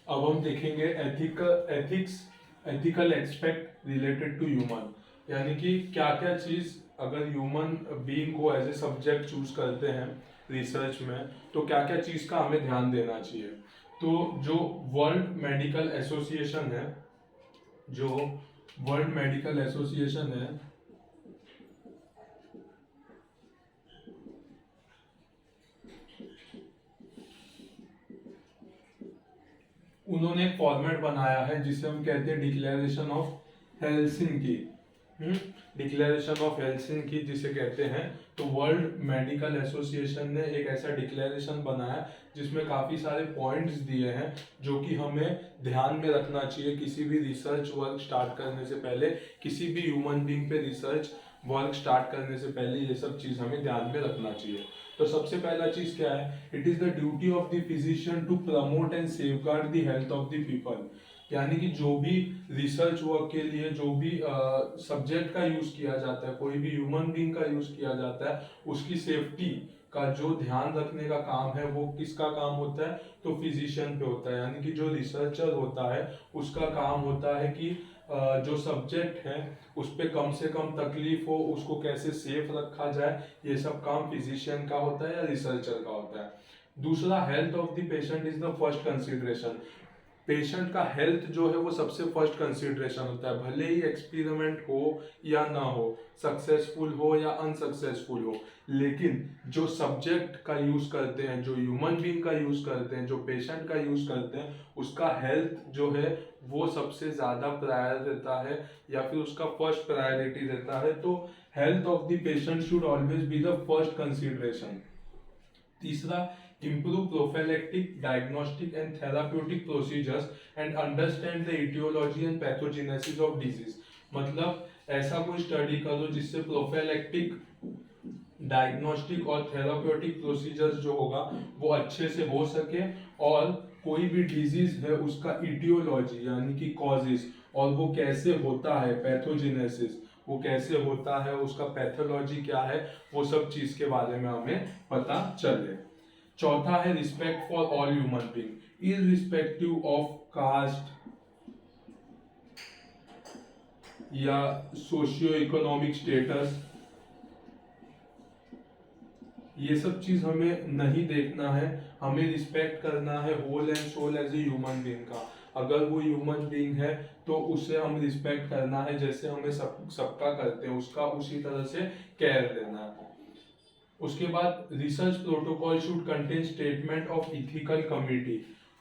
अब हम देखेंगे ethical aspect related to human, यानी कि क्या क्या चीज अगर ह्यूमन बीइंग को एज ए सब्जेक्ट चूज करते हैं रिसर्च में, तो क्या क्या चीज का हमें ध्यान देना चाहिए। तो जो वर्ल्ड मेडिकल एसोसिएशन है जो वर्ल्ड मेडिकल एसोसिएशन है उन्होंने एक फॉर्मेट बनाया है जिसे हम कहते हैं declaration of Helsinki. Declaration of Helsinki जिसे कहते हैं, तो वर्ल्ड मेडिकल एसोसिएशन ने एक ऐसा डिक्लेरेशन बनाया जिसमें काफी सारे पॉइंट्स दिए हैं जो कि हमें ध्यान में रखना चाहिए किसी भी रिसर्च वर्क स्टार्ट करने से पहले, किसी भी ह्यूमन बीइंग पे रिसर्च वर्क स्टार्ट करने से पहले ये सब चीज हमें ध्यान में रखना चाहिए। तो सबसे पहला चीज क्या है, it is the duty of the physician to promote and safeguard the health of the people. यानी कि जो भी रिसर्च वर्क के लिए जो भी सब्जेक्ट का यूज किया जाता है, कोई भी ह्यूमन बीइंग का यूज किया जाता है, उसकी सेफ्टी का जो ध्यान रखने का काम है वो किसका काम होता है, तो फिजिशियन पे होता है। यानी कि जो रिसर्चर होता है उसका काम होता है कि जो सब्जेक्ट है उस पर कम से कम तकलीफ हो, उसको कैसे सेफ रखा जाए, ये सब काम फिजिशियन का होता है या रिसर्चर का होता है। दूसरा, health of the patient is the first consideration. Patient का हेल्थ जो है वो सबसे फर्स्ट कंसिडरेशन होता है, भले ही एक्सपेरिमेंट हो या ना हो, सक्सेसफुल हो या अनसक्सेसफुल हो, लेकिन जो सब्जेक्ट का यूज करते हैं, जो ह्यूमन बीइंग का यूज करते हैं, जो पेशेंट का यूज करते हैं, उसका हेल्थ जो है वो सबसे ज्यादा प्रायर रहता है या फिर उसका फर्स्ट प्रायोरिटी रहता है। तो health of the patient should always be the first consideration. तीसरा, improve prophylactic, diagnostic and therapeutic procedures and understand the etiology and pathogenesis of disease। मतलब ऐसा कोई स्टडी करो जिससे प्रोफेलेक्टिक, डायग्नोस्टिक और थेराप्यूटिक प्रोसीजर्स जो होगा वो अच्छे से हो सके, और कोई भी डिजीज है उसका इटियोलॉजी यानी कि कॉजेस, और वो कैसे होता है, पैथोजेनेसिस वो कैसे होता है, उसका पैथोलॉजी क्या है, वो सब चीज के बारे में हमें पता चले। चौथा है respect for all human being irrespective of caste या सोशियो इकोनॉमिक स्टेटस। ये सब चीज हमें नहीं देखना है, हमें रिस्पेक्ट करना है whole and sole as a human being का। अगर वो ह्यूमन बीइंग है तो उसे हम रिस्पेक्ट करना है, जैसे हमें सबका करते हैं उसका उसी तरह से केयर लेना है। उसके बाद research protocol should contain statement of ethical committee.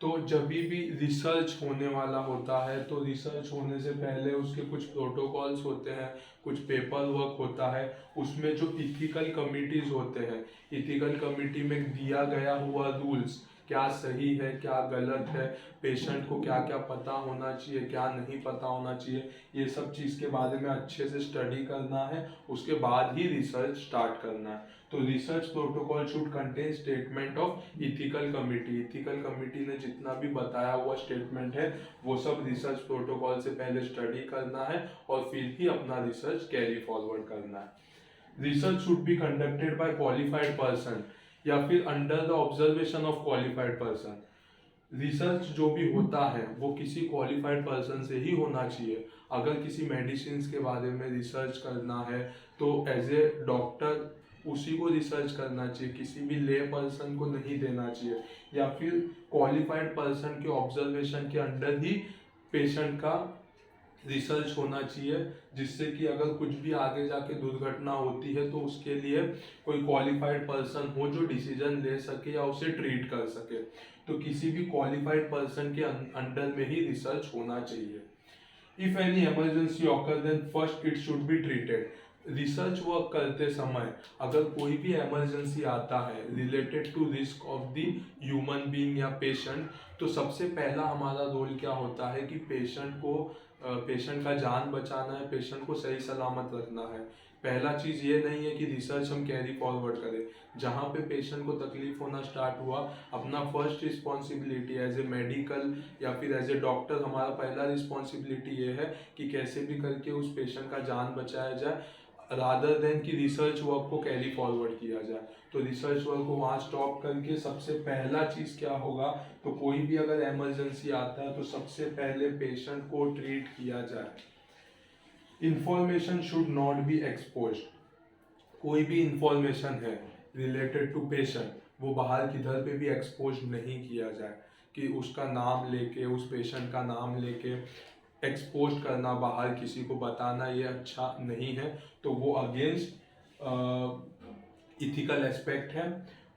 तो जब भी रिसर्च होने वाला होता है तो रिसर्च होने से पहले उसके कुछ प्रोटोकॉल्स होते हैं, कुछ पेपर वर्क होता है, उसमें जो इथिकल कमिटीज होते हैं, इथिकल कमिटी में दिया गया हुआ रूल्स क्या सही है क्या गलत है, पेशेंट को क्या क्या पता होना चाहिए क्या नहीं पता होना चाहिए, ये सब चीज़ के बारे में अच्छे से स्टडी करना है, उसके बाद ही रिसर्च स्टार्ट करना है। तो research protocol should contain statement of ethical committee. Ethical committee ने जितना भी बताया हुआ स्टेटमेंट है वो सब रिसर्च प्रोटोकॉल से पहले स्टडी करना है और फिर ही अपना रिसर्च कैरी फॉरवर्ड करना है। Research should be conducted by qualified person या फिर under the observation of qualified person. Research जो भी होता है वो किसी क्वालिफाइड पर्सन से ही होना चाहिए। अगर किसी मेडिसिन के बारे में रिसर्च करना है तो एज ए डॉक्टर उसी को रिसर्च करना चाहिए, किसी भी ले पर्सन को नहीं देना चाहिए, या फिर क्वालिफाइड पर्सन के ऑब्जर्वेशन के अंडर ही पेशेंट का रिसर्च होना चाहिए, जिससे कि अगर कुछ भी आगे जाके दुर्घटना होती है तो उसके लिए कोई क्वालिफाइड पर्सन हो जो डिसीजन ले सके या उसे ट्रीट कर सके। तो किसी भी क्वालिफाइड पर्सन के अंडर में ही रिसर्च होना चाहिए। If any emergency occur then first it should be treated. Research work करते समय अगर कोई भी इमरजेंसी आता है related to risk of the human being या पेशेंट, तो सबसे पहला हमारा रोल क्या होता है कि पेशेंट का जान बचाना है, पेशेंट को सही सलामत रखना है। पहला चीज ये नहीं है कि रिसर्च हम कैरी फॉरवर्ड करें, जहाँ पे पेशेंट को तकलीफ होना स्टार्ट हुआ, अपना first responsibility as a medical या फिर एज ए डॉक्टर हमारा पहला रिस्पॉन्सिबिलिटी ये है कि कैसे भी करके उस पेशेंट का जान बचाया जाए। रादर देन कि रिसर्च वर्क को कैरी फॉरवर्ड किया जाए। तो रिसर्च वर्क को वहाँ स्टॉप करके सबसे पहला चीज़ क्या होगा, तो कोई भी अगर इमरजेंसी आता है तो सबसे पहले पेशेंट को ट्रीट किया जाए। Information should not be expose. कोई भी इंफॉर्मेशन है रिलेटेड टू पेशेंट वो बाहर किधर पे भी एक्सपोज नहीं किया जाए, कि उसका नाम लेके, उस पेशेंट का नाम लेके एक्सपोज करना, बाहर किसी को बताना, ये अच्छा नहीं है। तो वो अगेंस्ट इथिकल एस्पेक्ट है।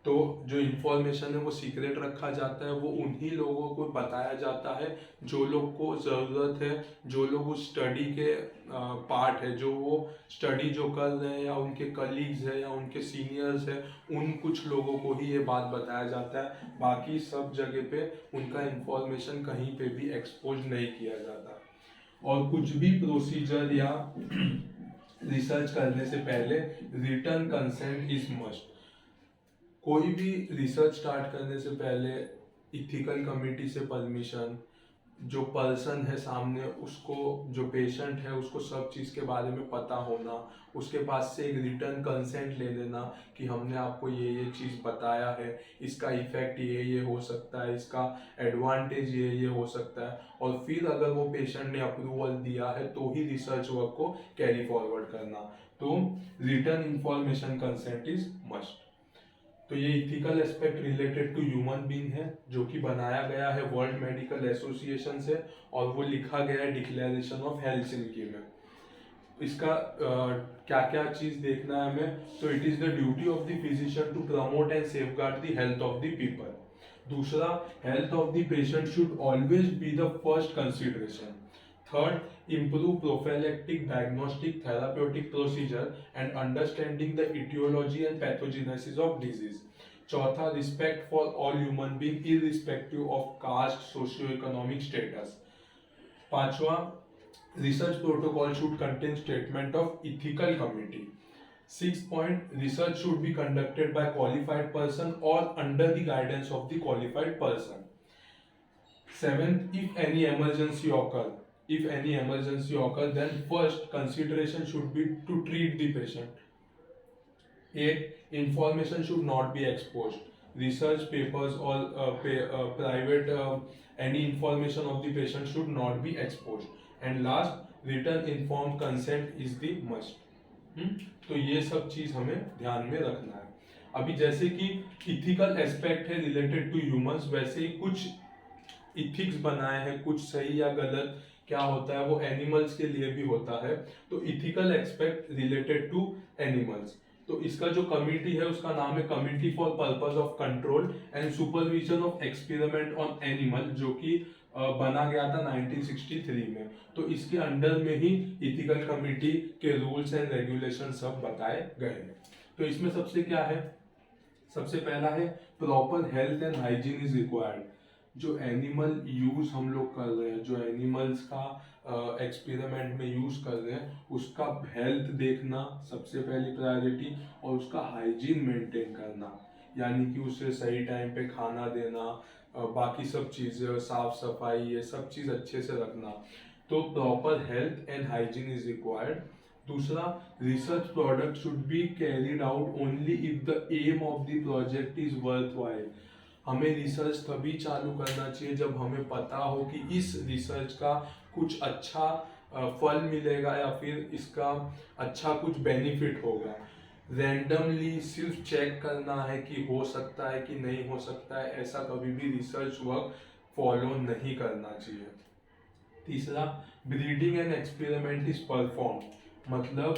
तो जो इन्फॉर्मेशन है वो सीक्रेट रखा जाता है, वो उन्हीं लोगों को बताया जाता है जो लोग को ज़रूरत है, जो लोग उस स्टडी के पार्ट है, जो वो स्टडी जो कर रहे हैं, या उनके कलीग्स है या उनके सीनियर्स है, उन कुछ लोगों को ही ये बात बताया जाता है। बाकी सब जगह पे उनका इन्फॉर्मेशन कहीं पे भी एक्सपोज नहीं किया जाता। और कुछ भी प्रोसीजर या रिसर्च करने से पहले रिटर्न कंसेंट इज मस्ट। कोई भी रिसर्च स्टार्ट करने से पहले इथिकल कमिटी से परमिशन, जो पर्सन है सामने उसको, जो पेशेंट है उसको सब चीज़ के बारे में पता होना, उसके पास से एक रिटर्न कंसेंट ले लेना कि हमने आपको ये चीज़ बताया है, इसका इफेक्ट ये हो सकता है, इसका एडवांटेज ये हो सकता है, और फिर अगर वो पेशेंट ने अप्रूवल दिया है तो ही रिसर्च वर्क को कैरी फॉरवर्ड करना। तो written information consent is must. तो ये ethical aspect related to human being है, जो कि बनाया गया है वर्ल्ड मेडिकल एसोसिएशन से, और वो लिखा गया है डिक्लेरेशन ऑफ हेलसिंकी में। इसका क्या क्या चीज देखना है हमें, तो it is the duty of the physician to promote and safeguard the health of the people. दूसरा, health of the patient should always be the first consideration. Third, improve prophylactic, diagnostic, therapeutic procedure and understanding the etiology and pathogenesis of disease. चौथा, respect for all human beings irrespective of caste, socio-economic status. पांचवा, research protocol should contain statement of ethical committee. Sixth point, research should be conducted by qualified person or under the guidance of the qualified person. Seventh, if any emergency occur, then first consideration should be to treat the patient. 8. Information should not be exposed. Research papers or private any information of the patient should not be exposed. And last, written informed consent is the must. तो ये सब चीज हमें ध्यान में रखना है। अभी जैसे कि इथिकल एस्पेक्ट है रिलेटेड टू ह्यूमंस, वैसे ही कुछ इथिक्स बनाए हैं, कुछ सही या गलत क्या होता है वो एनिमल्स के लिए भी होता है। तो ethical aspect related to animals, तो इसका जो कमिटी है उसका नाम है committee for purpose of control and supervision of experiment on animal, जो कि बना गया था 1963 में। तो इसके अंडर में ही इथिकल कमिटी के रूल्स एंड रेगुलेशन सब बताए गए हैं। तो इसमें सबसे क्या है, सबसे पहला है proper health and hygiene is required. जो एनिमल यूज हम लोग कर रहे हैं, जो एनिमल्स का एक्सपेरिमेंट में यूज कर रहे हैं, उसका हेल्थ देखना सबसे पहली प्रायोरिटी, और उसका हाइजीन मेंटेन करना, यानी कि उसे सही टाइम पे खाना देना, बाकी सब चीज़ें साफ सफाई, ये सब चीज़ अच्छे से रखना। तो proper health and hygiene is required. दूसरा, research product should be carried out only if the aim of the project is worthwhile. हमें रिसर्च तभी चालू करना चाहिए जब हमें पता हो कि इस रिसर्च का कुछ अच्छा फल मिलेगा या फिर इसका अच्छा कुछ बेनिफिट होगा। रैंडमली सिर्फ चेक करना है कि हो सकता है कि नहीं हो सकता है, ऐसा कभी भी रिसर्च वर्क फॉलो नहीं करना चाहिए। तीसरा, breeding and experiment is perform, मतलब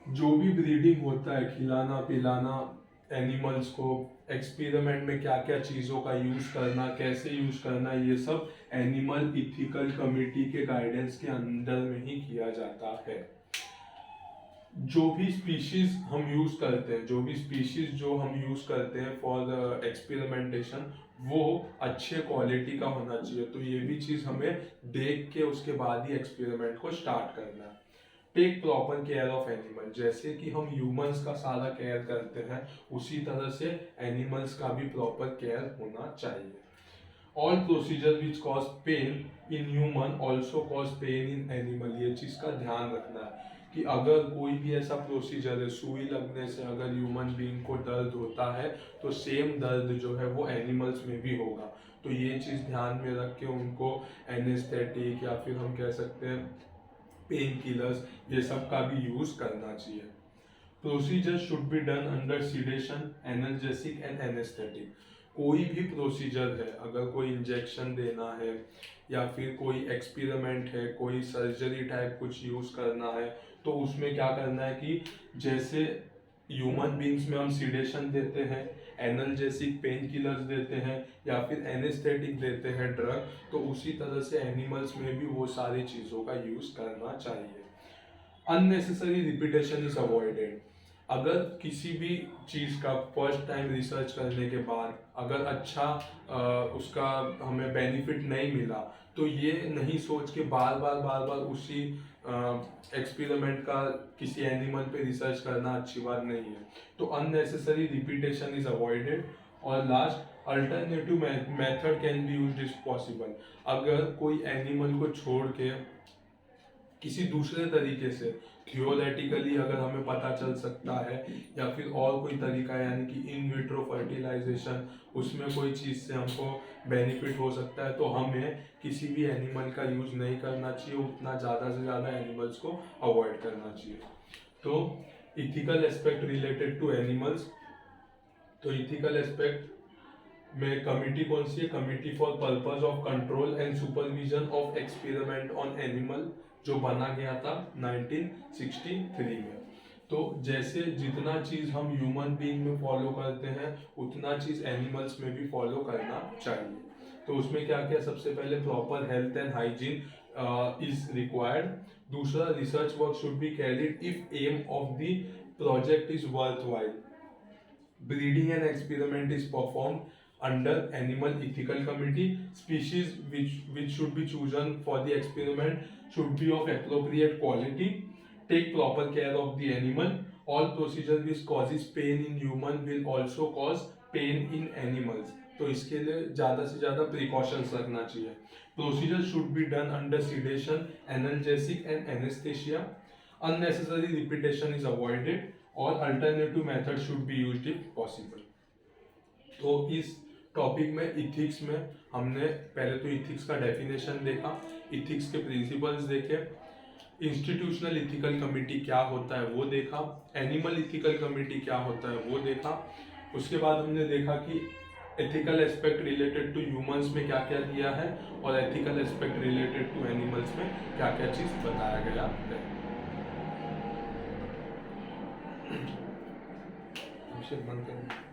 जो भी ब्रीडिंग होता है, खिलाना पिलाना एनिमल्स को, एक्सपेरिमेंट में क्या क्या चीज़ों का यूज़ करना, कैसे यूज़ करना, ये सब एनिमल इथिकल कमिटी के गाइडेंस के अंदर में ही किया जाता है। जो भी स्पीशीज हम यूज़ करते हैं, जो हम यूज़ करते हैं फॉर एक्सपेरिमेंटेशन, वो अच्छे क्वालिटी का होना चाहिए। तो ये भी चीज़ हमें देख के उसके बाद ही एक्सपेरिमेंट को स्टार्ट करना है। Take proper care of animal, जैसे कि हम ह्यूमंस का सारा केयर करते हैं उसी तरह से एनिमल्स का भी प्रॉपर केयर होना चाहिए। All procedure which cause pain in human also cause pain in animal, ये चीज़ का ध्यान रखना है कि अगर कोई भी ऐसा प्रोसीजर है, सुई लगने से अगर ह्यूमन बीइंग को दर्द होता है तो सेम दर्द जो है वो एनिमल्स में भी होगा। तो ये चीज़ ध्यान में रख के उनको एनेस्थेटिक या फिर हम कह सकते हैं पेन किलर्स ये सब का भी यूज़ करना चाहिए। Procedure should be done under sedation, analgesic and anaesthetic. कोई भी प्रोसीजर है, अगर कोई इंजेक्शन देना है या फिर कोई एक्सपेरिमेंट है, कोई सर्जरी टाइप कुछ यूज़ करना है, तो उसमें क्या करना है कि जैसे ह्यूमन बींग्स में हम सीडेशन देते हैं, एनाल्जेसिक पेन किलर्स देते हैं या फिर एनेस्थेटिक देते हैं ड्रग, तो उसी तरह से एनिमल्स में भी वो सारी चीज़ों का यूज़ करना चाहिए। Unnecessary repetition is avoided. अगर किसी भी चीज़ का फर्स्ट टाइम रिसर्च करने के बाद अगर अच्छा उसका हमें बेनिफिट नहीं मिला, तो ये नहीं सोच के बार बार उसी एक्सपेरिमेंट का किसी एनिमल पे रिसर्च करना अच्छी बात नहीं है। तो अननेसेसरी रिपीटेशन इज अवॉइडेड। और last, alternative method can be used if possible. अगर कोई एनिमल को छोड़ के किसी दूसरे तरीके से थियोरेटिकली अगर हमें पता चल सकता है या फिर और कोई तरीका यानी कि इन विट्रो फर्टिलाइजेशन, उसमें कोई चीज़ से हमको बेनिफिट हो सकता है, तो हमें किसी भी एनिमल का यूज़ नहीं करना चाहिए, उतना ज़्यादा से ज़्यादा एनिमल्स को अवॉइड करना चाहिए। तो ethical aspect related to animals, तो इथिकल एस्पेक्ट में कमिटी कौन सी है? Committee for purpose of control and supervision of experiment on animal, जो बना गया था 1963 में। तो जैसे जितना चीज़ हम ह्यूमन बीइंग में फॉलो करते हैं उतना चीज़ एनिमल्स में भी फॉलो करना चाहिए। तो उसमें क्या क्या? सबसे पहले proper health and hygiene is required. दूसरा, research work should be carried if aim of the project is worthwhile. Breeding and experiment is performed under animal ethical committee. Species which should be chosen for the experiment should be of appropriate quality. Take proper care of the animal. All procedure which causes pain in human will also cause pain in animals. तो इसके लिए ज़्यादा से ज़्यादा precautions रखना चाहिए। Procedure should be done under sedation, analgesic and anesthesia. Unnecessary repetition is avoided. और alternative method should be used if possible. तो इस टॉपिक में इथिक्स में हमने पहले तो इथिक्स का डेफिनेशन देखा, इथिक्स के प्रिंसिपल्स देखे, इंस्टीट्यूशनल इथिकल कमिटी क्या होता है वो देखा, एनिमल इथिकल कमिटी क्या होता है वो देखा। उसके बाद हमने देखा कि ethical aspect related to humans में क्या क्या दिया है और ethical aspect related to animals में क्या क्या चीज़ बताया गया है। बंद करें।